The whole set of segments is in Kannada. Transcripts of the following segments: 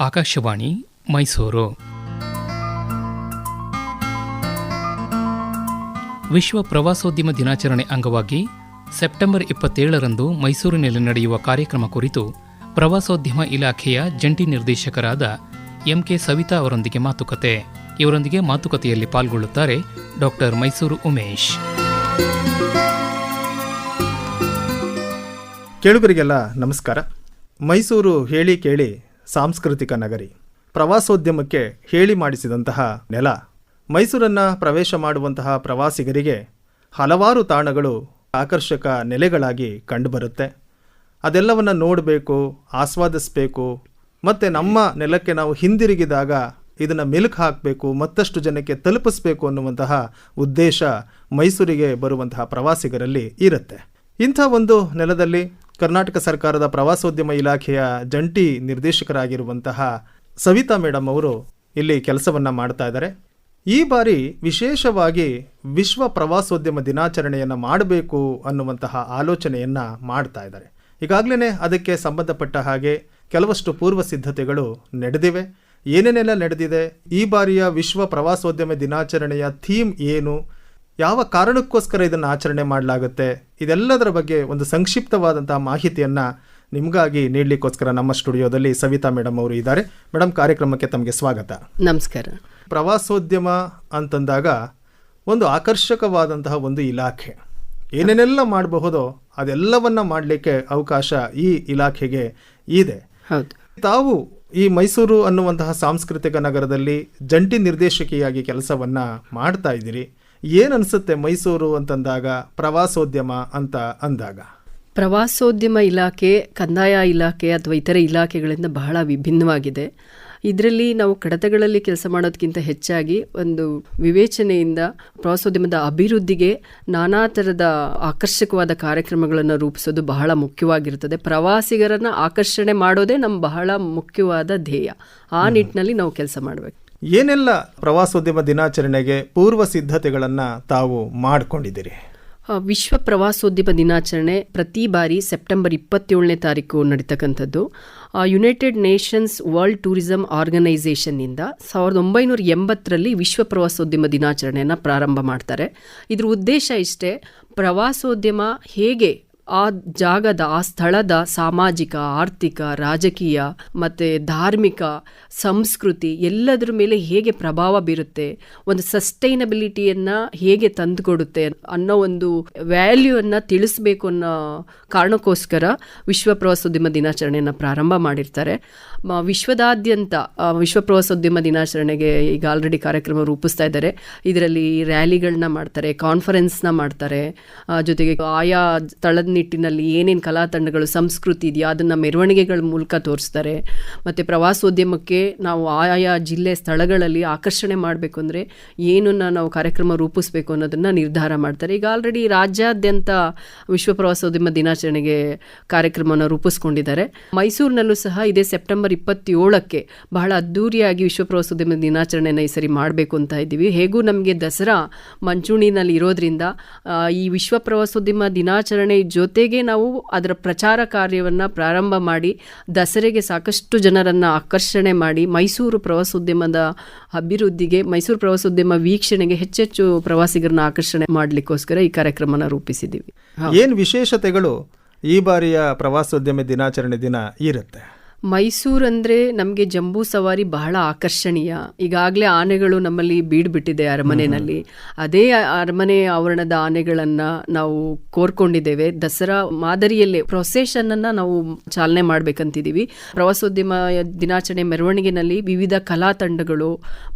ಆಕಾಶವಾಣಿ ಮೈಸೂರು. ವಿಶ್ವ ಪ್ರವಾಸೋದ್ಯಮ ದಿನಾಚರಣೆ ಅಂಗವಾಗಿ ಸೆಪ್ಟೆಂಬರ್ 27ರಂದು ಮೈಸೂರಿನಲ್ಲಿ ನಡೆಯುವ ಕಾರ್ಯಕ್ರಮ ಕುರಿತು ಪ್ರವಾಸೋದ್ಯಮ ಇಲಾಖೆಯ ಜಂಟಿ ನಿರ್ದೇಶಕರಾದ ಎಂಕೆ ಸವಿತಾ ಅವರೊಂದಿಗೆ ಮಾತುಕತೆ. ಇವರೊಂದಿಗೆ ಮಾತುಕತೆಯಲ್ಲಿ ಪಾಲ್ಗೊಳ್ಳುತ್ತಾರೆ ಡಾಕ್ಟರ್ ಮೈಸೂರು ಉಮೇಶ್. ಕೇಳುಗರಿಗೆಲ್ಲ ನಮಸ್ಕಾರ. ಮೈಸೂರು ಹೇಳಿ ಕೇಳಿ ಸಾಂಸ್ಕೃತಿಕ ನಗರಿ, ಪ್ರವಾಸೋದ್ಯಮಕ್ಕೆ ಹೇಳಿ ಮಾಡಿಸಿದಂತಹ ನೆಲ. ಮೈಸೂರನ್ನು ಪ್ರವೇಶ ಮಾಡುವಂತಹ ಪ್ರವಾಸಿಗರಿಗೆ ಹಲವಾರು ತಾಣಗಳು ಆಕರ್ಷಕ ನೆಲೆಗಳಾಗಿ ಕಂಡುಬರುತ್ತೆ. ಅದೆಲ್ಲವನ್ನು ನೋಡಬೇಕು, ಆಸ್ವಾದಿಸಬೇಕು, ಮತ್ತು ನಮ್ಮ ನೆಲಕ್ಕೆ ನಾವು ಹಿಂದಿರುಗಿದಾಗ ಇದನ್ನು ಮೆಲುಕು ಹಾಕಬೇಕು, ಮತ್ತಷ್ಟು ಜನಕ್ಕೆ ತಲುಪಿಸಬೇಕು ಅನ್ನುವಂತಹ ಉದ್ದೇಶ ಮೈಸೂರಿಗೆ ಬರುವಂತಹ ಪ್ರವಾಸಿಗರಲ್ಲಿ ಇರುತ್ತೆ. ಇಂಥ ಒಂದು ನೆಲದಲ್ಲಿ ಕರ್ನಾಟಕ ಸರ್ಕಾರದ ಪ್ರವಾಸೋದ್ಯಮ ಇಲಾಖೆಯ ಜಂಟಿ ನಿರ್ದೇಶಕರಾಗಿರುವಂತಹ ಸವಿತಾ ಮೇಡಮ್ ಅವರು ಇಲ್ಲಿ ಕೆಲಸವನ್ನು ಮಾಡ್ತಾ ಇದ್ದಾರೆ. ಈ ಬಾರಿ ವಿಶೇಷವಾಗಿ ವಿಶ್ವ ಪ್ರವಾಸೋದ್ಯಮ ದಿನಾಚರಣೆಯನ್ನು ಮಾಡಬೇಕು ಅನ್ನುವಂತಹ ಆಲೋಚನೆಯನ್ನು ಮಾಡ್ತಾ ಇದ್ದಾರೆ. ಈಗಾಗಲೇ ಅದಕ್ಕೆ ಸಂಬಂಧಪಟ್ಟ ಹಾಗೆ ಕೆಲವಷ್ಟು ಪೂರ್ವ ಸಿದ್ಧತೆಗಳು ನಡೆದಿವೆ. ಏನೇನೆಲ್ಲ ನಡೆದಿದೆ, ಈ ಬಾರಿಯ ವಿಶ್ವ ಪ್ರವಾಸೋದ್ಯಮ ದಿನಾಚರಣೆಯ ಥೀಮ್ ಏನು, ಯಾವ ಕಾರಣಕ್ಕೋಸ್ಕರ ಇದನ್ನು ಆಚರಣೆ ಮಾಡಲಾಗುತ್ತೆ, ಇದೆಲ್ಲದರ ಬಗ್ಗೆ ಒಂದು ಸಂಕ್ಷಿಪ್ತವಾದಂತಹ ಮಾಹಿತಿಯನ್ನು ನಿಮಗಾಗಿ ನೀಡಲಿಕ್ಕೋಸ್ಕರ ನಮ್ಮ ಸ್ಟುಡಿಯೋದಲ್ಲಿ ಸವಿತಾ ಮೇಡಮ್ ಅವರು ಇದ್ದಾರೆ. ಮೇಡಮ್, ಕಾರ್ಯಕ್ರಮಕ್ಕೆ ತಮಗೆ ಸ್ವಾಗತ. ನಮಸ್ಕಾರ. ಪ್ರವಾಸೋದ್ಯಮ ಅಂತಂದಾಗ ಒಂದು ಆಕರ್ಷಕವಾದಂತಹ ಒಂದು ಇಲಾಖೆ. ಏನೇನೆಲ್ಲ ಮಾಡಬಹುದೋ ಅದೆಲ್ಲವನ್ನ ಮಾಡಲಿಕ್ಕೆ ಅವಕಾಶ ಈ ಇಲಾಖೆಗೆ ಇದೆ. ಹೌದು. ತಾವು ಈ ಮೈಸೂರು ಅನ್ನುವಂತಹ ಸಾಂಸ್ಕೃತಿಕ ನಗರದಲ್ಲಿ ಜಂಟಿ ನಿರ್ದೇಶಕಿಯಾಗಿ ಕೆಲಸವನ್ನು ಮಾಡ್ತಾ ಇದ್ದೀರಿ. ಏನನ್ಸುತ್ತೆ ಮೈಸೂರು ಅಂತಂದಾಗ, ಪ್ರವಾಸೋದ್ಯಮ ಅಂತ ಅಂದಾಗ? ಪ್ರವಾಸೋದ್ಯಮ ಇಲಾಖೆ ಕಂದಾಯ ಇಲಾಖೆ ಅಥವಾ ಇತರೆ ಇಲಾಖೆಗಳಿಂದ ಬಹಳ ವಿಭಿನ್ನವಾಗಿದೆ. ಇದರಲ್ಲಿ ನಾವು ಕಡತಗಳಲ್ಲಿ ಕೆಲಸ ಮಾಡೋದಕ್ಕಿಂತ ಹೆಚ್ಚಾಗಿ ಒಂದು ವಿವೇಚನೆಯಿಂದ ಪ್ರವಾಸೋದ್ಯಮದ ಅಭಿವೃದ್ಧಿಗೆ ನಾನಾ ಥರದ ಆಕರ್ಷಕವಾದ ಕಾರ್ಯಕ್ರಮಗಳನ್ನು ರೂಪಿಸೋದು ಬಹಳ ಮುಖ್ಯವಾಗಿರ್ತದೆ. ಪ್ರವಾಸಿಗರನ್ನು ಆಕರ್ಷಣೆ ಮಾಡೋದೇ ನಮ್ಮ ಬಹಳ ಮುಖ್ಯವಾದ ಧ್ಯೇಯ. ಆ ನಿಟ್ಟಿನಲ್ಲಿ ನಾವು ಕೆಲಸ ಮಾಡಬೇಕು. ಏನೆಲ್ಲ ಪ್ರವಾಸೋದ್ಯಮ ದಿನಾಚರಣೆಗೆ ಪೂರ್ವ ಸಿದ್ಧತೆಗಳನ್ನು ತಾವು ಮಾಡಿಕೊಂಡಿದ್ದೀರಿ? ವಿಶ್ವ ಪ್ರವಾಸೋದ್ಯಮ ದಿನಾಚರಣೆ ಪ್ರತಿ ಬಾರಿ ಸೆಪ್ಟೆಂಬರ್ 27ನೇ ತಾರೀಕು ನಡೀತಕ್ಕಂಥದ್ದು. ಯುನೈಟೆಡ್ ನೇಷನ್ಸ್ ವರ್ಲ್ಡ್ ಟೂರಿಸಂ ಆರ್ಗನೈಸೇಷನ್ನಿಂದ 1980ರಲ್ಲಿ ವಿಶ್ವ ಪ್ರವಾಸೋದ್ಯಮ ದಿನಾಚರಣೆಯನ್ನು ಪ್ರಾರಂಭ ಮಾಡ್ತಾರೆ. ಇದ್ರ ಉದ್ದೇಶ ಇಷ್ಟೇ: ಪ್ರವಾಸೋದ್ಯಮ ಹೇಗೆ ಆ ಜಾಗದ, ಆ ಸ್ಥಳದ ಸಾಮಾಜಿಕ, ಆರ್ಥಿಕ, ರಾಜಕೀಯ ಮತ್ತು ಧಾರ್ಮಿಕ, ಸಂಸ್ಕೃತಿ ಎಲ್ಲದರ ಮೇಲೆ ಹೇಗೆ ಪ್ರಭಾವ ಬೀರುತ್ತೆ, ಒಂದು ಸಸ್ಟೈನಬಿಲಿಟಿಯನ್ನು ಹೇಗೆ ತಂದುಕೊಡುತ್ತೆ ಅನ್ನೋ ಒಂದು ವ್ಯಾಲ್ಯೂವನ್ನು ತಿಳಿಸ್ಬೇಕು ಅನ್ನೋ ಕಾರಣಕ್ಕೋಸ್ಕರ ವಿಶ್ವ ಪ್ರವಾಸೋದ್ಯಮ ದಿನಾಚರಣೆಯನ್ನು ಪ್ರಾರಂಭ ಮಾಡಿರ್ತಾರೆ. ವಿಶ್ವದಾದ್ಯಂತ ವಿಶ್ವ ಪ್ರವಾಸೋದ್ಯಮ ದಿನಾಚರಣೆಗೆ ಈಗ ಆಲ್ರೆಡಿ ಕಾರ್ಯಕ್ರಮ ರೂಪಿಸ್ತಾ ಇದ್ದಾರೆ. ಇದರಲ್ಲಿ ರ್ಯಾಲಿಗಳನ್ನ ಮಾಡ್ತಾರೆ, ಕಾನ್ಫರೆನ್ಸ್ನ ಮಾಡ್ತಾರೆ, ಜೊತೆಗೆ ಆಯಾ ಸ್ಥಳದ ನಿಟ್ಟಿನಲ್ಲಿ ಏನೇನು ಕಲಾ ತಂಡಗಳು, ಸಂಸ್ಕೃತಿ ಇದೆಯಾ ಅದನ್ನು ಮೆರವಣಿಗೆಗಳ ಮೂಲಕ ತೋರಿಸ್ತಾರೆ. ಮತ್ತು ಪ್ರವಾಸೋದ್ಯಮಕ್ಕೆ ನಾವು ಆಯಾ ಜಿಲ್ಲೆ ಸ್ಥಳಗಳಲ್ಲಿ ಆಕರ್ಷಣೆ ಮಾಡಬೇಕು ಅಂದರೆ ಏನನ್ನ ನಾವು ಕಾರ್ಯಕ್ರಮ ರೂಪಿಸ್ಬೇಕು ಅನ್ನೋದನ್ನು ನಿರ್ಧಾರ ಮಾಡ್ತಾರೆ. ಈಗ ಆಲ್ರೆಡಿ ರಾಜ್ಯಾದ್ಯಂತ ವಿಶ್ವ ಪ್ರವಾಸೋದ್ಯಮ ದಿನಾಚರಣೆಗೆ ಕಾರ್ಯಕ್ರಮವನ್ನು ರೂಪಿಸ್ಕೊಂಡಿದ್ದಾರೆ. ಮೈಸೂರಿನಲ್ಲೂ ಸಹ ಇದೇ ಸೆಪ್ಟೆಂಬರ್ 27ಕ್ಕೆ ಬಹಳ ಅದ್ದೂರಿಯಾಗಿ ವಿಶ್ವ ಪ್ರವಾಸೋದ್ಯಮ ದಿನಾಚರಣೆಯನ್ನು ಈ ಸರಿ ಮಾಡಬೇಕು ಅಂತ ಇದ್ದೀವಿ. ಹೇಗೂ ನಮಗೆ ದಸರಾ ಮಂಚೂಣಿನಲ್ಲಿ ಇರೋದ್ರಿಂದ ಈ ವಿಶ್ವ ಪ್ರವಾಸೋದ್ಯಮ ದಿನಾಚರಣೆ ಜೊತೆಗೆ ನಾವು ಅದರ ಪ್ರಚಾರ ಕಾರ್ಯವನ್ನು ಪ್ರಾರಂಭ ಮಾಡಿ ದಸರೆಗೆ ಸಾಕಷ್ಟು ಜನರನ್ನು ಆಕರ್ಷಣೆ ಮಾಡಿ ಮೈಸೂರು ಪ್ರವಾಸೋದ್ಯಮದ ಅಭಿವೃದ್ಧಿಗೆ, ಮೈಸೂರು ಪ್ರವಾಸೋದ್ಯಮ ವೀಕ್ಷಣೆಗೆ ಹೆಚ್ಚೆಚ್ಚು ಪ್ರವಾಸಿಗರನ್ನ ಆಕರ್ಷಣೆ ಮಾಡಲಿಕ್ಕೋಸ್ಕರ ಈ ಕಾರ್ಯಕ್ರಮನ ರೂಪಿಸಿದ್ದೀವಿ. ಏನು ವಿಶೇಷತೆಗಳು ಈ ಬಾರಿಯ ಪ್ರವಾಸೋದ್ಯಮ ದಿನಾಚರಣೆ ದಿನ ಇರುತ್ತೆ? ಮೈಸೂರು ಅಂದರೆ ನಮಗೆ ಜಂಬೂ ಸವಾರಿ ಬಹಳ ಆಕರ್ಷಣೀಯ. ಈಗಾಗಲೇ ಆನೆಗಳು ನಮ್ಮಲ್ಲಿ ಬೀಡ್ಬಿಟ್ಟಿದೆ ಅರಮನೆಯಲ್ಲಿ. ಅದೇ ಅರಮನೆ ಆವರಣದ ಆನೆಗಳನ್ನು ನಾವು ಕೋರ್ಕೊಂಡಿದ್ದೇವೆ. ದಸರಾ ಮಾದರಿಯಲ್ಲೇ ಪ್ರೊಸೆಷನನ್ನು ನಾವು ಚಾಲನೆ ಮಾಡಬೇಕಂತಿದ್ದೀವಿ. ಪ್ರವಾಸೋದ್ಯಮ ದಿನಾಚರಣೆ ಮೆರವಣಿಗೆನಲ್ಲಿ ವಿವಿಧ ಕಲಾ ತಂಡಗಳು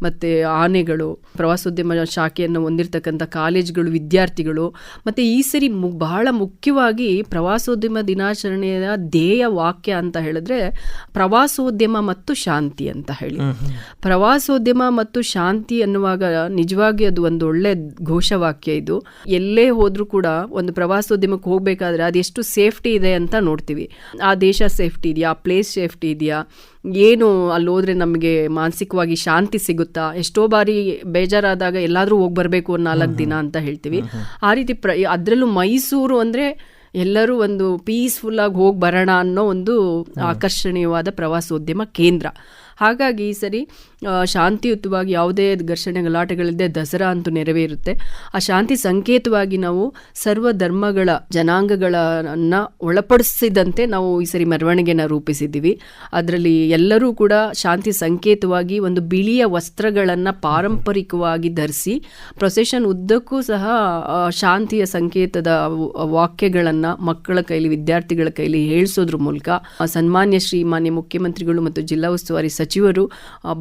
ಮತ್ತು ಆನೆಗಳು, ಪ್ರವಾಸೋದ್ಯಮ ಶಾಖೆಯನ್ನು ಹೊಂದಿರತಕ್ಕಂಥ ಕಾಲೇಜುಗಳು, ವಿದ್ಯಾರ್ಥಿಗಳು, ಮತ್ತು ಈ ಸರಿ ಬಹಳ ಮುಖ್ಯವಾಗಿ ಪ್ರವಾಸೋದ್ಯಮ ದಿನಾಚರಣೆಯ ಧ್ಯೇಯ ವಾಕ್ಯ ಅಂತ ಹೇಳಿದ್ರೆ ಪ್ರವಾಸೋದ್ಯಮ ಮತ್ತು ಶಾಂತಿ ಅಂತ ಹೇಳಿ. ಪ್ರವಾಸೋದ್ಯಮ ಮತ್ತು ಶಾಂತಿ ಅನ್ನುವಾಗ ನಿಜವಾಗಿ ಅದು ಒಂದು ಒಳ್ಳೆ ಘೋಷವಾಕ್ಯ. ಇದು ಎಲ್ಲೇ ಹೋದ್ರೂ ಕೂಡ ಒಂದು ಪ್ರವಾಸೋದ್ಯಮಕ್ಕೆ ಹೋಗಬೇಕಾದ್ರೆ ಅದೆಷ್ಟು ಸೇಫ್ಟಿ ಇದೆ ಅಂತ ನೋಡ್ತೀವಿ. ಆ ದೇಶ ಸೇಫ್ಟಿ ಇದೆಯಾ, ಆ ಪ್ಲೇಸ್ ಸೇಫ್ಟಿ ಇದೆಯಾ, ಏನು ಅಲ್ಲಿ ಹೋದ್ರೆ ನಮಗೆ ಮಾನಸಿಕವಾಗಿ ಶಾಂತಿ ಸಿಗುತ್ತಾ. ಎಷ್ಟೋ ಬಾರಿ ಬೇಜಾರಾದಾಗ ಎಲ್ಲಾದರೂ ಹೋಗಿ ಬರಬೇಕು 4 ದಿನ ಅಂತ ಹೇಳ್ತೀವಿ. ಆ ರೀತಿ ಅದರಲ್ಲೂ ಮೈಸೂರು ಅಂದರೆ ಎಲ್ಲರೂ ಒಂದು ಪೀಸ್ಫುಲ್ಲಾಗಿ ಹೋಗಿ ಬರೋಣ ಅನ್ನೋ ಒಂದು ಆಕರ್ಷಣೀಯವಾದ ಪ್ರವಾಸೋದ್ಯಮ ಕೇಂದ್ರ. ಹಾಗಾಗಿ ಈ ಸರಿ ಶಾಂತಿಯುತವಾಗಿ ಯಾವುದೇ ಘರ್ಷಣೆ ಗಲಾಟೆಗಳಿಲ್ಲದೆ ದಸರಾ ಅಂತೂ ನೆರವೇರುತ್ತೆ. ಆ ಶಾಂತಿ ಸಂಕೇತವಾಗಿ ನಾವು ಸರ್ವ ಧರ್ಮಗಳ ಜನಾಂಗಗಳನ್ನ ಒಳಪಡಿಸಿದಂತೆ ನಾವು ಈ ಸರಿ ಮೆರವಣಿಗೆನ ರೂಪಿಸಿದ್ದೀವಿ. ಅದರಲ್ಲಿ ಎಲ್ಲರೂ ಕೂಡ ಶಾಂತಿ ಸಂಕೇತವಾಗಿ ಒಂದು ಬಿಳಿಯ ವಸ್ತ್ರಗಳನ್ನು ಪಾರಂಪರಿಕವಾಗಿ ಧರಿಸಿ ಪ್ರೊಸೆಷನ್ ಉದ್ದಕ್ಕೂ ಸಹ ಶಾಂತಿಯ ಸಂಕೇತದ ವಾಕ್ಯಗಳನ್ನು ಮಕ್ಕಳ ಕೈಲಿ, ವಿದ್ಯಾರ್ಥಿಗಳ ಕೈಲಿ ಹೇಳಿಸೋದ್ರ ಮೂಲಕ ಸನ್ಮಾನ್ಯ ಶ್ರೀಮಾನ್ಯ ಮುಖ್ಯಮಂತ್ರಿಗಳು ಮತ್ತು ಜಿಲ್ಲಾ ಉಸ್ತುವಾರಿ ಸಚಿವರು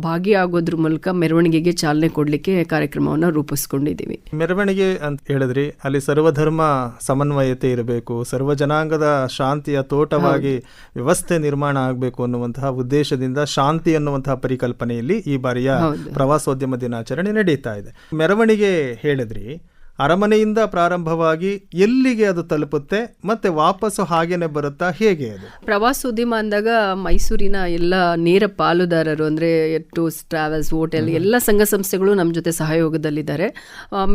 ಭಾಗಿಯಾಗೋದ್ರ ಮೂಲಕ ಮೆರವಣಿಗೆಗೆ ಚಾಲನೆ ಕೊಡಲಿಕ್ಕೆ ಕಾರ್ಯಕ್ರಮವನ್ನು ರೂಪಿಸ್ಕೊಂಡಿದ್ದೀವಿ. ಮೆರವಣಿಗೆ ಅಂತ ಹೇಳಿದ್ರಿ, ಅಲ್ಲಿ ಸರ್ವಧರ್ಮ ಸಮನ್ವಯತೆ ಇರಬೇಕು, ಸರ್ವ ಜನಾಂಗದ ಶಾಂತಿಯ ತೋಟವಾಗಿ ವ್ಯವಸ್ಥೆ ನಿರ್ಮಾಣ ಆಗಬೇಕು ಅನ್ನುವಂತಹ ಉದ್ದೇಶದಿಂದ ಶಾಂತಿ ಅನ್ನುವಂತಹ ಪರಿಕಲ್ಪನೆಯಲ್ಲಿ ಈ ಬಾರಿಯ ಪ್ರವಾಸೋದ್ಯಮ ದಿನಾಚರಣೆ ನಡೀತಾ ಇದೆ. ಮೆರವಣಿಗೆ ಹೇಳಿದ್ರಿ, ಅರಮನೆಯಿಂದ ಪ್ರಾರಂಭವಾಗಿ ಎಲ್ಲಿಗೆ ಅದು ತಲುಪುತ್ತೆ ಮತ್ತೆ ವಾಪಸ್ಸು ಹಾಗೇನೆ ಬರುತ್ತಾ, ಹೇಗೆ ಅದು? ಪ್ರವಾಸೋದ್ಯಮ ಅಂದಾಗ ಮೈಸೂರಿನ ಎಲ್ಲ ನೇರ ಪಾಲುದಾರರು ಅಂದರೆ ಟೂರ್ಸ್, ಟ್ರಾವೆಲ್ಸ್, ಹೋಟೆಲ್ ಎಲ್ಲ ಸಂಘ ಸಂಸ್ಥೆಗಳು ನಮ್ಮ ಜೊತೆ ಸಹಯೋಗದಲ್ಲಿದ್ದಾರೆ.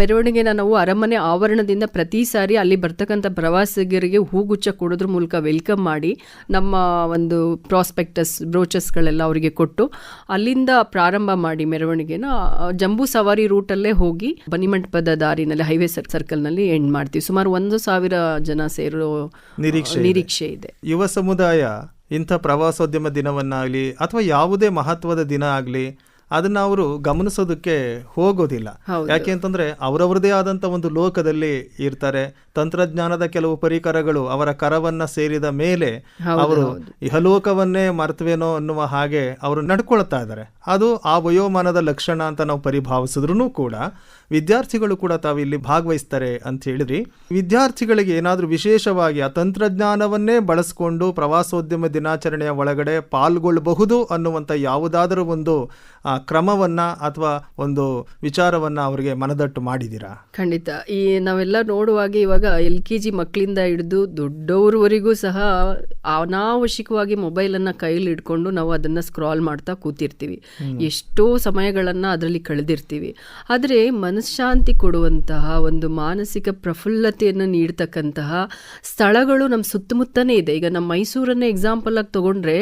ಮೆರವಣಿಗೆನ ನಾವು ಅರಮನೆ ಆವರಣದಿಂದ ಪ್ರತಿ ಸಾರಿ ಅಲ್ಲಿ ಬರ್ತಕ್ಕಂಥ ಪ್ರವಾಸಿಗರಿಗೆ ಹೂಗುಚ್ಛ ಕೊಡೋದ್ರ ಮೂಲಕ ವೆಲ್ಕಮ್ ಮಾಡಿ ನಮ್ಮ ಒಂದು ಪ್ರಾಸ್ಪೆಕ್ಟಸ್, ಬ್ರೋಚಸ್ಗಳೆಲ್ಲ ಅವರಿಗೆ ಕೊಟ್ಟು ಅಲ್ಲಿಂದ ಪ್ರಾರಂಭ ಮಾಡಿ ಮೆರವಣಿಗೆನ ಜಂಬೂ ಸವಾರಿ ರೂಟಲ್ಲೇ ಹೋಗಿ ಬನ್ನಿಮಂಟಪದ ದಾರಿನಲ್ಲಿ ಹೈವೇ ಸರ್ಕಲ್ನಲ್ಲಿ ಎಂಡ್ ಮಾಡ್ತೀವಿ. ಸುಮಾರು 1,000 ಜನ ಸೇರೋ ನಿರೀಕ್ಷೆ ಇದೆ. ಯುವ ಸಮುದಾಯ ಇಂಥ ಪ್ರವಾಸೋದ್ಯಮ ದಿನವನ್ನಾಗಲಿ ಅಥವಾ ಯಾವುದೇ ಮಹತ್ವದ ದಿನ ಆಗಲಿ ಅದನ್ನ ಅವರು ಗಮನಿಸೋದಕ್ಕೆ ಹೋಗೋದಿಲ್ಲ. ಯಾಕೆ ಅಂತಂದ್ರೆ ಅವರವರದೇ ಆದಂಥ ಒಂದು ಲೋಕದಲ್ಲಿ ಇರ್ತಾರೆ. ತಂತ್ರಜ್ಞಾನದ ಕೆಲವು ಪರಿಕರಗಳು ಅವರ ಕರವನ್ನ ಸೇರಿದ ಮೇಲೆ ಅವರು ಇಹಲೋಕವನ್ನೇ ಮರ್ತವೇನೋ ಅನ್ನುವ ಹಾಗೆ ಅವರು ನಡ್ಕೊಳ್ತಾ ಇದ್ದಾರೆ. ಅದು ಆ ವಯೋಮಾನದ ಲಕ್ಷಣ ಅಂತ ನಾವು ಪರಿಭಾವಿಸಿದ್ರು ಕೂಡ ವಿದ್ಯಾರ್ಥಿಗಳು ಕೂಡ ತಾವು ಇಲ್ಲಿ ಭಾಗವಹಿಸ್ತಾರೆ ಅಂತ ಹೇಳಿದ್ರಿ. ವಿದ್ಯಾರ್ಥಿಗಳಿಗೆ ಏನಾದರೂ ವಿಶೇಷವಾಗಿ ಆ ತಂತ್ರಜ್ಞಾನವನ್ನೇ ಬಳಸ್ಕೊಂಡು ಪ್ರವಾಸೋದ್ಯಮ ದಿನಾಚರಣೆಯ ಒಳಗಡೆ ಪಾಲ್ಗೊಳ್ಳಬಹುದು ಅನ್ನುವಂಥ ಯಾವುದಾದರೂ ಒಂದು ಕ್ರಮವನ್ನ ಅಥವಾ ಒಂದು ವಿಚಾರವನ್ನ ಅವರಿಗೆ ಮನದಟ್ಟು ಮಾಡಿದ್ದೀರಾ? ಖಂಡಿತ. ಈ ನಾವೆಲ್ಲ ನೋಡುವಾಗ ಇವಾಗ LKG ಮಕ್ಕಳಿಂದ ಹಿಡಿದು ದೊಡ್ಡವರವರೆಗೂ ಸಹ ಅನಾವಶ್ಯಕವಾಗಿ ಮೊಬೈಲನ್ನು ಕೈಲಿ ಇಟ್ಕೊಂಡು ನಾವು ಅದನ್ನು ಸ್ಕ್ರಾಲ್ ಮಾಡ್ತಾ ಕೂತಿರ್ತೀವಿ. ಎಷ್ಟೋ ಸಮಯಗಳನ್ನು ಅದರಲ್ಲಿ ಕಳೆದಿರ್ತೀವಿ. ಆದರೆ ಮನಃಶಾಂತಿ ಕೊಡುವಂತಹ ಒಂದು ಮಾನಸಿಕ ಪ್ರಫುಲ್ಲತೆಯನ್ನು ನೀಡ್ತಕ್ಕಂತಹ ಸ್ಥಳಗಳು ನಮ್ಮ ಸುತ್ತಮುತ್ತನೇ ಇದೆ. ಈಗ ನಮ್ಮ ಮೈಸೂರನ್ನೇ ಎಕ್ಸಾಂಪಲ್ ಆಗಿ ತಗೊಂಡ್ರೆ,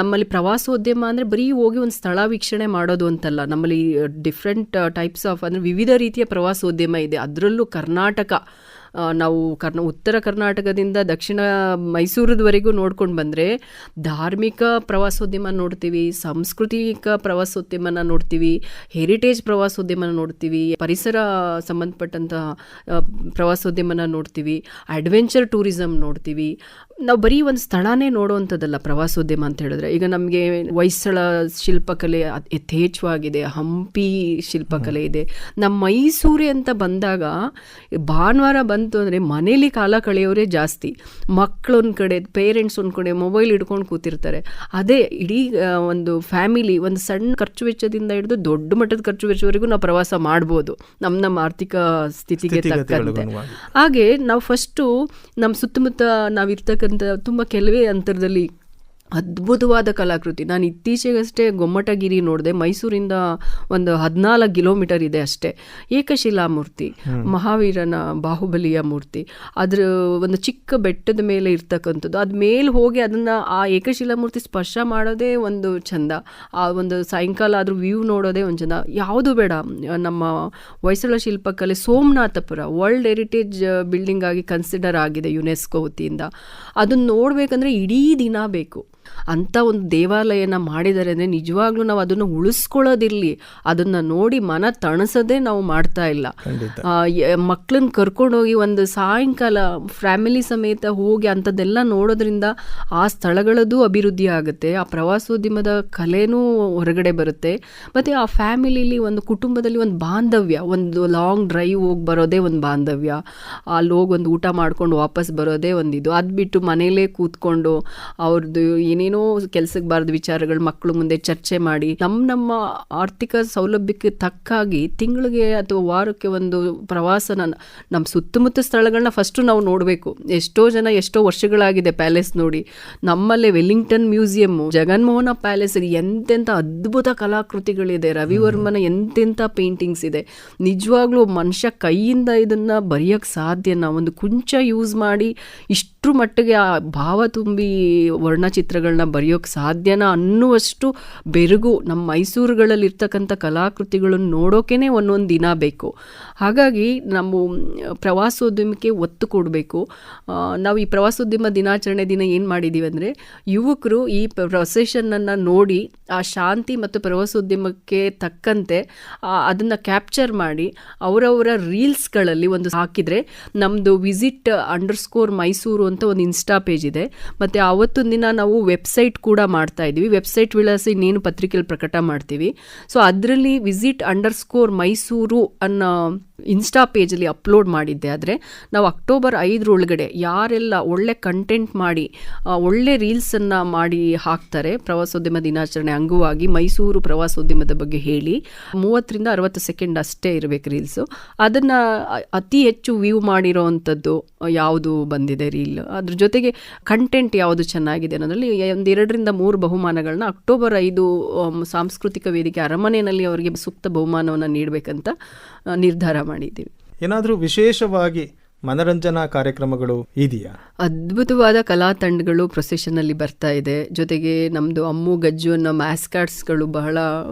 ನಮ್ಮಲ್ಲಿ ಪ್ರವಾಸೋದ್ಯಮ ಅಂದರೆ ಬರೀ ಹೋಗಿ ಒಂದು ಸ್ಥಳ ವೀಕ್ಷಣೆ ಮಾಡೋದು ಅಂತಲ್ಲ. ನಮ್ಮಲ್ಲಿ ಡಿಫ್ರೆಂಟ್ ಟೈಪ್ಸ್ ಆಫ್ ಅಂದರೆ ವಿವಿಧ ರೀತಿಯ ಪ್ರವಾಸೋದ್ಯಮ ಇದೆ. ಅದರಲ್ಲೂ ಕರ್ನಾಟಕ, ನಾವು ಉತ್ತರ ಕರ್ನಾಟಕದಿಂದ ದಕ್ಷಿಣ ಮೈಸೂರದವರೆಗೂ ನೋಡ್ಕೊಂಡು ಬಂದರೆ ಧಾರ್ಮಿಕ ಪ್ರವಾಸೋದ್ಯಮ ನೋಡ್ತೀವಿ, ಸಾಂಸ್ಕೃತಿಕ ಪ್ರವಾಸೋದ್ಯಮನ ನೋಡ್ತೀವಿ, ಹೆರಿಟೇಜ್ ಪ್ರವಾಸೋದ್ಯಮನ ನೋಡ್ತೀವಿ, ಪರಿಸರ ಸಂಬಂಧಪಟ್ಟಂತಹ ಪ್ರವಾಸೋದ್ಯಮನ ನೋಡ್ತೀವಿ, ಅಡ್ವೆಂಚರ್ ಟೂರಿಸಮ್ ನೋಡ್ತೀವಿ. ನಾವು ಬರೀ ಒಂದು ಸ್ಥಳನೇ ನೋಡುವಂಥದ್ದಲ್ಲ ಪ್ರವಾಸೋದ್ಯಮ ಅಂತ ಹೇಳಿದ್ರೆ. ಈಗ ನಮಗೆ ಹೊಯ್ಸಳ ಶಿಲ್ಪಕಲೆ ಯಥೇಚ್ಛವಾಗಿದೆ, ಹಂಪಿ ಶಿಲ್ಪಕಲೆ ಇದೆ. ನಮ್ಮ ಮೈಸೂರೇ ಅಂತ ಬಂದಾಗ ಭಾನುವಾರ ಬಂತು ಅಂದರೆ ಮನೇಲಿ ಕಾಲ ಕಳೆಯೋರೇ ಜಾಸ್ತಿ. ಮಕ್ಕಳು ಒಂದು ಕಡೆ, ಪೇರೆಂಟ್ಸ್ ಒಂದು ಕಡೆ ಮೊಬೈಲ್ ಹಿಡ್ಕೊಂಡು ಕೂತಿರ್ತಾರೆ. ಅದೇ ಇಡೀ ಒಂದು ಫ್ಯಾಮಿಲಿ ಒಂದು ಸಣ್ಣ ಖರ್ಚು ವೆಚ್ಚದಿಂದ ಹಿಡಿದು ದೊಡ್ಡ ಮಟ್ಟದ ಖರ್ಚು ವೆಚ್ಚವರೆಗೂ ನಾವು ಪ್ರವಾಸ ಮಾಡ್ಬೋದು ನಮ್ಮ ಆರ್ಥಿಕ ಸ್ಥಿತಿಗೆ ತಕ್ಕಂತೆ. ಹಾಗೆ ನಾವು ಫಸ್ಟು ನಮ್ಮ ಸುತ್ತಮುತ್ತ ನಾವಿರ್ತಕ್ಕಂಥ ತುಂಬ ಕೆಲವೇ ಅಂತರದಲ್ಲಿ ಅದ್ಭುತವಾದ ಕಲಾಕೃತಿ. ನಾನು ಇತ್ತೀಚೆಗಷ್ಟೇ ಗೊಮ್ಮಟಗಿರಿ ನೋಡಿದೆ. ಮೈಸೂರಿಂದ ಒಂದು 14 ಕಿಲೋಮೀಟರ್ ಇದೆ ಅಷ್ಟೇ. ಏಕಶಿಲಾ ಮೂರ್ತಿ, ಮಹಾವೀರನ ಬಾಹುಬಲಿಯ ಮೂರ್ತಿ, ಅದರ ಒಂದು ಚಿಕ್ಕ ಬೆಟ್ಟದ ಮೇಲೆ ಇರ್ತಕ್ಕಂಥದ್ದು. ಅದು ಮೇಲೆ ಹೋಗಿ ಅದನ್ನು ಆ ಏಕಶಿಲಾ ಮೂರ್ತಿ ಸ್ಪರ್ಶ ಮಾಡೋದೇ ಒಂದು ಚಂದ. ಆ ಒಂದು ಸಾಯಂಕಾಲ ಆದರೂ ವ್ಯೂ ನೋಡೋದೇ ಒಂದು ಚಂದ. ಯಾವುದು ಬೇಡ, ನಮ್ಮ ಹೊಯ್ಸಳ ಶಿಲ್ಪಕಲೆ ಸೋಮನಾಥಪುರ ವರ್ಲ್ಡ್ ಹೆರಿಟೇಜ್ ಬಿಲ್ಡಿಂಗ್ ಆಗಿ ಕನ್ಸಿಡರ್ ಆಗಿದೆ ಯುನೆಸ್ಕೋ ವತಿಯಿಂದ. ಅದನ್ನು ನೋಡಬೇಕಂದ್ರೆ ಇಡೀ ದಿನ ಬೇಕು. ಅಂಥ ಒಂದು ದೇವಾಲಯನ ಮಾಡಿದ್ದಾರೆ ಅಂದರೆ ನಿಜವಾಗ್ಲೂ ನಾವು ಅದನ್ನು ಉಳಿಸ್ಕೊಳ್ಳೋದಿರಲಿ, ಅದನ್ನು ನೋಡಿ ಮನ ತಣಿಸೋದೇ ನಾವು ಮಾಡ್ತಾ ಇಲ್ಲ. ಮಕ್ಕಳನ್ನ ಕರ್ಕೊಂಡೋಗಿ ಒಂದು ಸಾಯಂಕಾಲ ಫ್ಯಾಮಿಲಿ ಸಮೇತ ಹೋಗಿ ಅಂಥದ್ದೆಲ್ಲ ನೋಡೋದ್ರಿಂದ ಆ ಸ್ಥಳಗಳದ್ದು ಅಭಿವೃದ್ಧಿ ಆಗುತ್ತೆ, ಆ ಪ್ರವಾಸೋದ್ಯಮದ ಕಲೆನೂ ಹೊರಗಡೆ ಬರುತ್ತೆ. ಮತ್ತು ಆ ಫ್ಯಾಮಿಲಿಲಿ ಒಂದು ಕುಟುಂಬದಲ್ಲಿ ಒಂದು ಬಾಂಧವ್ಯ, ಒಂದು ಲಾಂಗ್ ಡ್ರೈವ್ ಹೋಗಿ ಬರೋದೇ ಒಂದು ಬಾಂಧವ್ಯ, ಅಲ್ಲಿ ಹೋಗಿ ಒಂದು ಊಟ ಮಾಡ್ಕೊಂಡು ವಾಪಸ್ ಬರೋದೇ ಒಂದಿದು. ಅದು ಬಿಟ್ಟು ಮನೇಲೇ ಕೂತ್ಕೊಂಡು ಅವ್ರದ್ದು ಏನೇನೋ ಕೆಲಸಕ್ಕೆ ಬಾರದ ವಿಚಾರಗಳು ಮಕ್ಕಳು ಮುಂದೆ ಚರ್ಚೆ ಮಾಡಿ ನಮ್ಮ ಆರ್ಥಿಕ ಸೌಲಭ್ಯಕ್ಕೆ ತಕ್ಕಾಗಿ ತಿಂಗಳಿಗೆ ಅಥವಾ ವಾರಕ್ಕೆ ಒಂದು ಪ್ರವಾಸನ ನಮ್ಮ ಸುತ್ತಮುತ್ತ ಸ್ಥಳಗಳನ್ನ ಫಸ್ಟು ನಾವು ನೋಡಬೇಕು. ಎಷ್ಟೋ ಜನ ಎಷ್ಟೋ ವರ್ಷಗಳಾಗಿದೆ ಪ್ಯಾಲೇಸ್ ನೋಡಿ. ನಮ್ಮಲ್ಲೇ ವೆಲ್ಲಿಂಗ್ಟನ್ ಮ್ಯೂಸಿಯಮ್ಮು, ಜಗನ್ಮೋಹನ ಪ್ಯಾಲೇಸ್, ಎಂತೆಂಥ ಅದ್ಭುತ ಕಲಾಕೃತಿಗಳಿದೆ. ರವಿವರ್ಮನ ಎಂತೆಂಥ ಪೇಂಟಿಂಗ್ಸ್ ಇದೆ. ನಿಜವಾಗ್ಲೂ ಮನುಷ್ಯ ಕೈಯಿಂದ ಇದನ್ನು ಬರೆಯೋಕ್ಕೆ ಸಾಧ್ಯನ? ಒಂದು ಕುಂಚ ಯೂಸ್ ಮಾಡಿ ಇಷ್ಟರ ಮಟ್ಟಿಗೆ ಆ ಭಾವ ತುಂಬಿ ವರ್ಣಚಿತ್ರಗಳು ಪುಸ್ತಕಗಳನ್ನ ಬರೆಯೋಕ್ಕೆ ಸಾಧ್ಯನಾ ಅನ್ನುವಷ್ಟು ಬೆರಗು ನಮ್ಮ ಮೈಸೂರುಗಳಲ್ಲಿರ್ತಕ್ಕಂಥ ಕಲಾಕೃತಿಗಳನ್ನು ನೋಡೋಕೆ ಒಂದೊಂದು ದಿನ ಬೇಕು. ಹಾಗಾಗಿ ನಾವು ಪ್ರವಾಸೋದ್ಯಮಕ್ಕೆ ಒತ್ತು ಕೊಡಬೇಕು. ನಾವು ಈ ಪ್ರವಾಸೋದ್ಯಮ ದಿನಾಚರಣೆ ದಿನ ಏನು ಮಾಡಿದ್ದೀವಿ ಅಂದರೆ, ಯುವಕರು ಈ ಪ್ರೊಸೆಷನನ್ನು ನೋಡಿ ಆ ಶಾಂತಿ ಮತ್ತು ಪ್ರವಾಸೋದ್ಯಮಕ್ಕೆ ತಕ್ಕಂತೆ ಅದನ್ನು ಕ್ಯಾಪ್ಚರ್ ಮಾಡಿ ಅವರವರ ರೀಲ್ಸ್ಗಳಲ್ಲಿ ಒಂದು ಹಾಕಿದರೆ, ನಮ್ಮದು visit_ ಮೈಸೂರು ಅಂತ ಒಂದು ಇನ್ಸ್ಟಾ ಪೇಜ್ ಇದೆ. ಮತ್ತು ಆವತ್ತೊಂದು ದಿನ ನಾವು ವೆಬ್ಸೈಟ್ ಕೂಡ ಮಾಡ್ತಾ ಇದ್ದೀವಿ. ವೆಬ್ಸೈಟ್ ವಿಳಾಸ ಇನ್ನೇನು ಪತ್ರಿಕೆಯಲ್ಲಿ ಪ್ರಕಟ ಮಾಡ್ತೀವಿ. ಸೊ ಅದರಲ್ಲಿ visit_ ಮೈಸೂರು ಅನ್ನೋ ಇನ್ಸ್ಟಾ ಪೇಜಲ್ಲಿ ಅಪ್ಲೋಡ್ ಮಾಡಿದ್ದೆ. ಆದರೆ ನಾವು ಅಕ್ಟೋಬರ್ 5 ಒಳಗಡೆ ಯಾರೆಲ್ಲ ಒಳ್ಳೆ ಕಂಟೆಂಟ್ ಮಾಡಿ ಒಳ್ಳೆ ರೀಲ್ಸನ್ನು ಮಾಡಿ ಹಾಕ್ತಾರೆ ಪ್ರವಾಸೋದ್ಯಮ ದಿನಾಚರಣೆ ಅಂಗವಾಗಿ ಮೈಸೂರು ಪ್ರವಾಸೋದ್ಯಮದ ಬಗ್ಗೆ ಹೇಳಿ, 30-60 ಸೆಕೆಂಡ್ ಅಷ್ಟೇ ಇರಬೇಕು ರೀಲ್ಸು. ಅದನ್ನು ಅತಿ ಹೆಚ್ಚು ವ್ಯೂ ಮಾಡಿರೋ ಅಂಥದ್ದು ಯಾವುದು ಬಂದಿದೆ ರೀಲ್, ಅದ್ರ ಜೊತೆಗೆ ಕಂಟೆಂಟ್ ಯಾವುದು ಚೆನ್ನಾಗಿದೆ ಅನ್ನೋದ್ರಲ್ಲಿ 2-3 ಬಹುಮಾನಗಳನ್ನ ಅಕ್ಟೋಬರ್ 5 ಸಾಂಸ್ಕೃತಿಕ ವೇದಿಕೆ ಅರಮನೆಯಲ್ಲಿ ಅವರಿಗೆ ಸೂಕ್ತ ಬಹುಮಾನವನ್ನು ನೀಡಬೇಕಂತ ನಿರ್ಧಾರ ಮಾಡಿದ್ದೀವಿ. ಏನಾದರೂ ವಿಶೇಷವಾಗಿ ಮನರಂಜನಾ ಕಾರ್ಯಕ್ರಮಗಳು ಇದೆಯಾ? ಅದ್ಭುತವಾದ ಕಲಾ ತಂಡಗಳು ಪ್ರೊಸೆಷನಲ್ಲಿ ಬರ್ತಾ ಇದೆ. ಜೊತೆಗೆ ನಮ್ಮದು ಅಮ್ಮು ಗಜ್ಜು ಅನ್ನೋ ಮ್ಯಾಸ್ಕಾಟ್ಸ್ಗಳು ಬಹಳ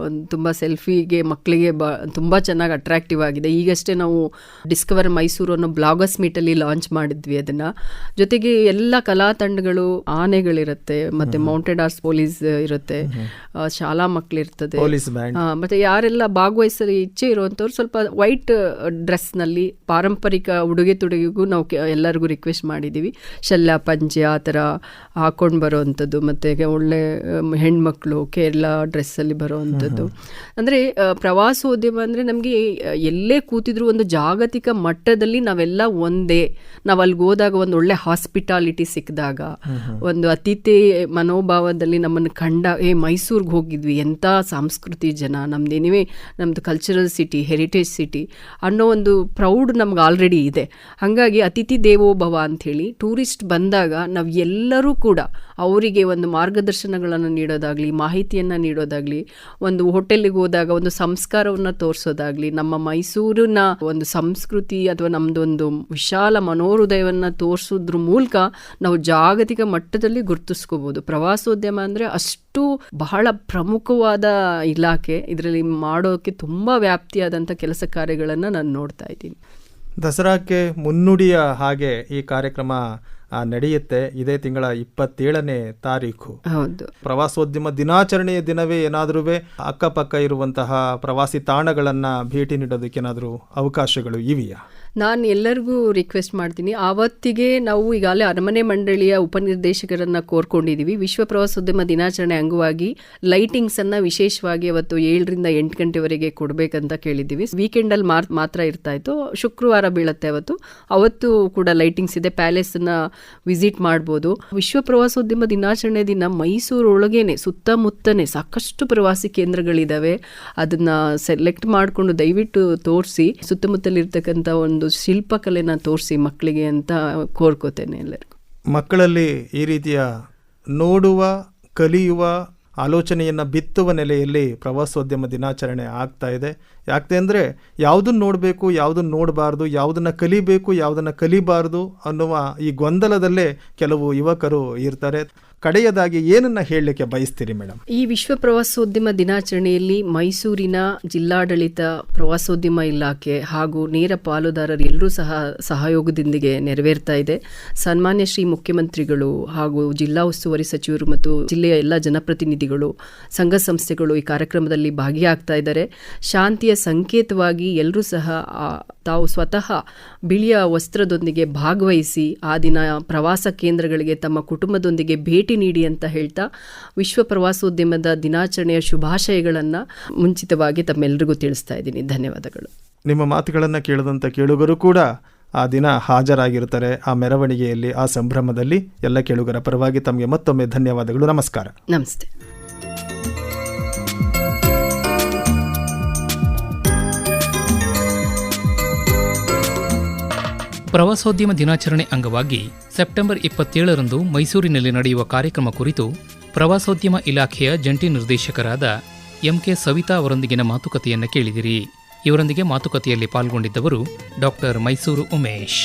ತುಂಬ ಸೆಲ್ಫಿಗೆ ಮಕ್ಕಳಿಗೆ ತುಂಬ ಚೆನ್ನಾಗಿ ಅಟ್ರಾಕ್ಟಿವ್ ಆಗಿದೆ. ಈಗಷ್ಟೇ ನಾವು ಡಿಸ್ಕವರ್ ಮೈಸೂರು ಅನ್ನೋ ಬ್ಲಾಗರ್ಸ್ ಮೀಟಲ್ಲಿ ಲಾಂಚ್ ಮಾಡಿದ್ವಿ ಅದನ್ನು. ಜೊತೆಗೆ ಎಲ್ಲ ಕಲಾ ತಂಡಗಳು, ಆನೆಗಳಿರುತ್ತೆ, ಮತ್ತು ಮೌಂಟೆಡ್ ಆರ್ಸ್ ಪೊಲೀಸ್ ಇರುತ್ತೆ, ಶಾಲಾ ಮಕ್ಕಳಿರ್ತದೆ, ಮತ್ತು ಯಾರೆಲ್ಲ ಭಾಗವಹಿಸಲು ಇಚ್ಛೆ ಇರುವಂಥವ್ರು ಸ್ವಲ್ಪ ವೈಟ್ ಡ್ರೆಸ್ನಲ್ಲಿ ಪಾರಂಪರಿಕ ಉಡುಗೆ ತೊಡುಗೆಗೂ ನಾವು ಎಲ್ಲರಿಗೂ ರಿಕ್ವೆಸ್ಟ್ ಮಾಡಿದ್ದೀವಿ. ಶಲ್ಯ ಪಂಚೆ ಆ ಥರ ಹಾಕ್ಕೊಂಡು ಬರೋವಂಥದ್ದು, ಮತ್ತು ಒಳ್ಳೆ ಹೆಣ್ಮಕ್ಳು ಕೇರಳ ಡ್ರೆಸ್ಸಲ್ಲಿ ಬರೋವಂಥದ್ದು. ಅಂದರೆ ಪ್ರವಾಸೋದ್ಯಮ ಅಂದರೆ ನಮಗೆ ಎಲ್ಲೇ ಕೂತಿದ್ರು ಒಂದು ಜಾಗತಿಕ ಮಟ್ಟದಲ್ಲಿ ನಾವೆಲ್ಲ ಒಂದೇ. ನಾವು ಅಲ್ಲಿಗೆ ಹೋದಾಗ ಒಂದು ಒಳ್ಳೆ ಹಾಸ್ಪಿಟಾಲಿಟಿ ಸಿಕ್ಕಿದಾಗ, ಒಂದು ಅತಿಥಿ ಮನೋಭಾವದಲ್ಲಿ ನಮ್ಮನ್ನು ಕಂಡ, ಮೈಸೂರಿಗೆ ಹೋಗಿದ್ವಿ, ಎಂಥ ಸಂಸ್ಕೃತಿ ಜನ, ನಮ್ಮದೇನಿವೆ, ನಮ್ಮದು ಕಲ್ಚರಲ್ ಸಿಟಿ, ಹೆರಿಟೇಜ್ ಸಿಟಿ ಅನ್ನೋ ಒಂದು ಪ್ರೌಡ್ ನಮ್ಗೆ ಆಲ್ರೆಡಿ ಇದೆ. ಹಾಗಾಗಿ ಅತಿಥಿ ದೇವೋಭವ ಅಂಥೇಳಿ ಟೂರಿಸ್ಟ್ ಬಂದಾಗ ನಾವು ಎಲ್ಲರೂ ಕೂಡ ಅವರಿಗೆ ಒಂದು ಮಾರ್ಗದರ್ಶನಗಳನ್ನು ನೀಡೋದಾಗಲಿ, ಮಾಹಿತಿಯನ್ನು ನೀಡೋದಾಗಲಿ, ಒಂದು ಹೋಟೆಲಿಗೆ ಹೋದಾಗ ಒಂದು ಸಂಸ್ಕಾರವನ್ನು ತೋರಿಸೋದಾಗಲಿ, ನಮ್ಮ ಮೈಸೂರಿನ ಒಂದು ಸಂಸ್ಕೃತಿ ಅಥವಾ ನಮ್ಮದೊಂದು ವಿಶಾಲ ಮನೋಹೃದಯವನ್ನು ತೋರಿಸೋದ್ರ ಮೂಲಕ ನಾವು ಜಾಗತಿಕ ಮಟ್ಟದಲ್ಲಿ ಗುರುತಿಸ್ಕೋಬೋದು. ಪ್ರವಾಸೋದ್ಯಮ ಅಂದರೆ ಅಷ್ಟು ಬಹಳ ಪ್ರಮುಖವಾದ ಇಲಾಖೆ. ಇದರಲ್ಲಿ ಮಾಡೋಕ್ಕೆ ತುಂಬ ವ್ಯಾಪ್ತಿಯಾದಂಥ ಕೆಲಸ ಕಾರ್ಯಗಳನ್ನು ನಾನು ನೋಡ್ತಾ ಇದ್ದೀನಿ. ದಸರಾಕ್ಕೆ ಮುನ್ನುಡಿಯ ಹಾಗೆ ಈ ಕಾರ್ಯಕ್ರಮ ನಡೆಯುತ್ತೆ. ಇದೇ ತಿಂಗಳ 27ನೇ ತಾರೀಕು. ಹೌದು, ಪ್ರವಾಸೋದ್ಯಮ ದಿನಾಚರಣೆಯ ದಿನವೇ ಏನಾದರೂ ಅಕ್ಕಪಕ್ಕ ಇರುವಂತಹ ಪ್ರವಾಸಿ ತಾಣಗಳನ್ನು ಭೇಟಿ ನೀಡೋದಕ್ಕೆ ಏನಾದರೂ ಅವಕಾಶಗಳು ಇವೆಯಾ? ನಾನು ಎಲ್ಲರಿಗೂ ರಿಕ್ವೆಸ್ಟ್ ಮಾಡ್ತೀನಿ, ಆವತ್ತಿಗೆ ನಾವು ಈಗಾಗಲೇ ಅರಮನೆ ಮಂಡಳಿಯ ಉಪನಿರ್ದೇಶಕರನ್ನು ಕೋರ್ಕೊಂಡಿದ್ದೀವಿ. ವಿಶ್ವ ಪ್ರವಾಸೋದ್ಯಮ ದಿನಾಚರಣೆ ಅಂಗವಾಗಿ ಲೈಟಿಂಗ್ಸನ್ನು ವಿಶೇಷವಾಗಿ ಅವತ್ತು 7-8 ಗಂಟೆವರೆಗೆ ಕೊಡಬೇಕಂತ ಕೇಳಿದ್ದೀವಿ. ವೀಕೆಂಡಲ್ಲಿ ಮಾತ್ರ ಇರ್ತಾ ಇತ್ತು, ಶುಕ್ರವಾರ ಬೀಳುತ್ತೆ ಅವತ್ತು ಕೂಡ ಲೈಟಿಂಗ್ಸ್ ಇದೆ. ಪ್ಯಾಲೇಸನ್ನು ವಿಸಿಟ್ ಮಾಡ್ಬೋದು. ವಿಶ್ವ ಪ್ರವಾಸೋದ್ಯಮ ದಿನಾಚರಣೆ ದಿನ ಮೈಸೂರೊಳಗೇನೆ ಸುತ್ತಮುತ್ತನೇ ಸಾಕಷ್ಟು ಪ್ರವಾಸಿ ಕೇಂದ್ರಗಳಿದ್ದಾವೆ. ಅದನ್ನು ಸೆಲೆಕ್ಟ್ ಮಾಡಿಕೊಂಡು ದಯವಿಟ್ಟು ತೋರಿಸಿ, ಸುತ್ತಮುತ್ತಲಿರ್ತಕ್ಕಂಥ ಒಂದು ಶಿಲ್ಪಕಲೆನ ತೋರಿಸಿ ಮಕ್ಕಳಿಗೆ ಅಂತ ಕೋರ್ಕೋತೇನೆ ಎಲ್ಲರಿಗೂ. ಮಕ್ಕಳಲ್ಲಿ ಈ ರೀತಿಯ ನೋಡುವ, ಕಲಿಯುವ ಆಲೋಚನೆಯನ್ನು ಬಿತ್ತುವ ನೆಲೆಯಲ್ಲಿ ಪ್ರವಾಸೋದ್ಯಮ ದಿನಾಚರಣೆ ಆಗ್ತಾ ಇದೆ. ಯಾಕೆ ಅಂದರೆ ಯಾವುದನ್ನು ನೋಡಬೇಕು, ಯಾವುದನ್ನು ನೋಡಬಾರ್ದು, ಯಾವುದನ್ನು ಕಲಿಬೇಕು, ಯಾವುದನ್ನು ಕಲಿಬಾರ್ದು ಅನ್ನುವ ಈ ಗೊಂದಲದಲ್ಲೇ ಕೆಲವು ಯುವಕರು ಇರ್ತಾರೆ. ಕಡೆಯದಾಗಿ ಏನನ್ನ ಹೇಳಲಿಕ್ಕೆ ಬಯಸ್ತೀರಿ ಮೇಡಮ್? ಈ ವಿಶ್ವ ಪ್ರವಾಸೋದ್ಯಮ ದಿನಾಚರಣೆಯಲ್ಲಿ ಮೈಸೂರಿನ ಜಿಲ್ಲಾಡಳಿತ, ಪ್ರವಾಸೋದ್ಯಮ ಇಲಾಖೆ ಹಾಗೂ ನೇರ ಪಾಲುದಾರರು ಎಲ್ಲರೂ ಸಹಯೋಗದೊಂದಿಗೆ ನೆರವೇರ್ತಾ ಇದೆ. ಸನ್ಮಾನ್ಯ ಶ್ರೀ ಮುಖ್ಯಮಂತ್ರಿಗಳು ಹಾಗೂ ಜಿಲ್ಲಾ ಉಸ್ತುವಾರಿ ಸಚಿವರು ಮತ್ತು ಜಿಲ್ಲೆಯ ಎಲ್ಲ ಜನಪ್ರತಿನಿಧಿಗಳು, ಸಂಘ ಸಂಸ್ಥೆಗಳು ಈ ಕಾರ್ಯಕ್ರಮದಲ್ಲಿ ಭಾಗಿಯಾಗ್ತಾ ಇದ್ದಾರೆ. ಶಾಂತಿಯ ಸಂಕೇತವಾಗಿ ಎಲ್ಲರೂ ಸಹ ತಾವು ಸ್ವತಃ ಬಿಳಿಯ ವಸ್ತ್ರದೊಂದಿಗೆ ಭಾಗವಹಿಸಿ ಆ ದಿನ ಪ್ರವಾಸ ಕೇಂದ್ರಗಳಿಗೆ ತಮ್ಮ ಕುಟುಂಬದೊಂದಿಗೆ ಭೇಟಿ ನೀಡಿ ಅಂತ ಹೇಳ್ತಾ ವಿಶ್ವ ಪ್ರವಾಸೋದ್ಯಮದ ದಿನಾಚರಣೆಯ ಶುಭಾಶಯಗಳನ್ನು ಮುಂಚಿತವಾಗಿ ತಮ್ಮೆಲ್ಲರಿಗೂ ತಿಳಿಸ್ತಾ ಇದ್ದೀನಿ. ಧನ್ಯವಾದಗಳು. ನಿಮ್ಮ ಮಾತುಗಳನ್ನು ಕೇಳಿದಂಥ ಕೇಳುಗರು ಕೂಡ ಆ ದಿನ ಹಾಜರಾಗಿರ್ತಾರೆ. ಆ ಮೆರವಣಿಗೆಯಲ್ಲಿ, ಆ ಸಂಭ್ರಮದಲ್ಲಿ ಎಲ್ಲ ಕೇಳುಗರ ಪರವಾಗಿ ತಮಗೆ ಮತ್ತೊಮ್ಮೆ ಧನ್ಯವಾದಗಳು. ನಮಸ್ಕಾರ. ನಮಸ್ತೆ. ಪ್ರವಾಸೋದ್ಯಮ ದಿನಾಚರಣೆ ಅಂಗವಾಗಿ ಸೆಪ್ಟೆಂಬರ್ 27ರಂದು ಮೈಸೂರಿನಲ್ಲಿ ನಡೆಯುವ ಕಾರ್ಯಕ್ರಮ ಕುರಿತು ಪ್ರವಾಸೋದ್ಯಮ ಇಲಾಖೆಯ ಜಂಟಿ ನಿರ್ದೇಶಕರಾದ MK ಸವಿತಾ ಅವರೊಂದಿಗಿನ ಮಾತುಕತೆಯನ್ನು ಕೇಳಿದಿರಿ. ಇವರೊಂದಿಗೆ ಮಾತುಕತೆಯಲ್ಲಿ ಪಾಲ್ಗೊಂಡಿದ್ದವರು ಡಾಕ್ಟರ್ ಮೈಸೂರು ಉಮೇಶ್.